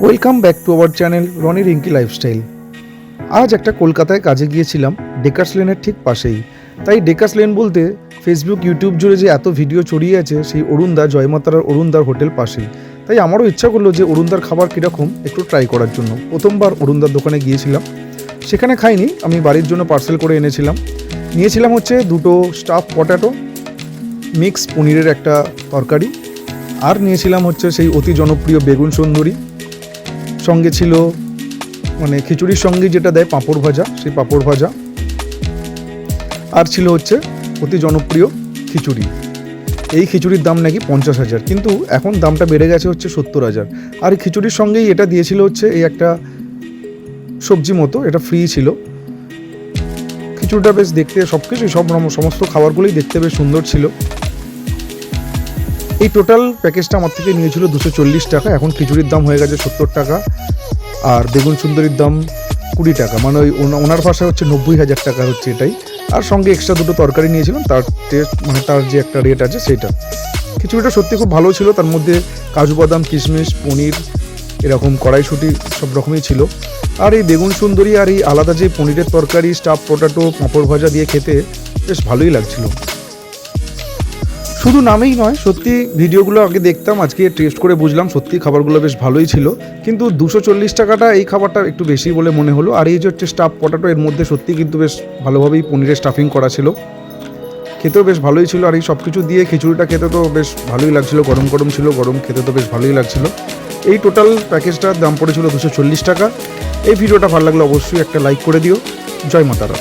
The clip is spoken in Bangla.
Welcome back to our channel Roni Rinki lifestyle. আজ একটা কলকাতায় কাজে গিয়েছিলাম, ডেকার্স লেনের ঠিক পাশেই। তাই ডেকার্স লেন বলতে ফেসবুক ইউটিউব জুড়ে যে এত ভিডিও ছড়িয়ে আছে সেই অরুণদা, জয়মাতারার অরুণদার হোটেল পাশেই। তাই আমারও ইচ্ছা করলো যে অরুণদার খাবার কীরকম একটু ট্রাই করার জন্য। প্রথমবার অরুণদার দোকানে গিয়েছিলাম, সেখানে খাইনি, আমি বাড়ির জন্য পার্সেল করে এনেছিলাম। নিয়েছিলাম হচ্ছে 2টো স্টাফ পটেটো, মিক্স পনিরের একটা তরকারি, আর নিয়েছিলাম হচ্ছে সেই অতি জনপ্রিয় বেগুন সুন্দরী। সঙ্গে ছিল মানে খিচুড়ির সঙ্গে যেটা দেয় পাঁপড় ভাজা, সেই পাঁপড় ভাজা, আর ছিল হচ্ছে অতি জনপ্রিয় খিচুড়ি। এই খিচুড়ির দাম নাকি 50,000, কিন্তু এখন দামটা বেড়ে গেছে হচ্ছে 70,000। আর এই খিচুড়ির সঙ্গেই এটা দিয়েছিল হচ্ছে এই একটা সবজি মতো, এটা ফ্রি ছিল। খিচুড়িটা বেশ দেখতে সমস্ত খাবারগুলোই দেখতে বেশ সুন্দর ছিল। এই টোটাল প্যাকেজটা আমার থেকে নিয়েছিল 240 টাকা। এখন খিচুড়ির দাম হয়ে গেছে 70 টাকা, আর বেগুন সুন্দরীর দাম 20 টাকা, মানে ওই ওনার ভাষায় হচ্ছে 90,000 টাকা হচ্ছে এটাই। আর সঙ্গে এক্সট্রা 2টো তরকারি নিয়েছিলাম, তার টেস্ট মানে তার যে একটা রেট আছে সেটা। খিচুড়িটা সত্যি খুব ভালো ছিল, তার মধ্যে কাজু বাদাম, কিশমিশ, পনির, এরকম কড়াইশুঁটি সব রকমই ছিল। আর এই বেগুন সুন্দরী আর এই আলাদা যে পনিরের তরকারি, স্টাফ পটেটো, পাঁপড় ভাজা দিয়ে খেতে বেশ ভালোই লাগছিল। শুধু নামেই নয়, সত্যি ভিডিওগুলো আগে দেখতাম, আজকে টেস্ট করে বুঝলাম সত্যি খাবারগুলো বেশ ভালোই ছিল। কিন্তু 240 টাকাটা এই খাবারটা একটু বেশি বলে মনে হলো। আর এই যে হচ্ছে স্টাফ পটেটো, এর মধ্যে সত্যি কিন্তু বেশ ভালোভাবেই পনিরের স্টাফিং করা ছিল, খেতেও বেশ ভালোই ছিল। আর এই সব কিছু দিয়ে খিচুড়িটা খেতে তো বেশ ভালোই লাগছিল, গরম গরম ছিল, গরম খেতে তো বেশ ভালোই লাগছিল। এই টোটাল প্যাকেজটার দাম পড়েছিল 240 টাকা। এই ভিডিওটা ভালো লাগলে অবশ্যই একটা লাইক করে দিও। জয় মাতারা।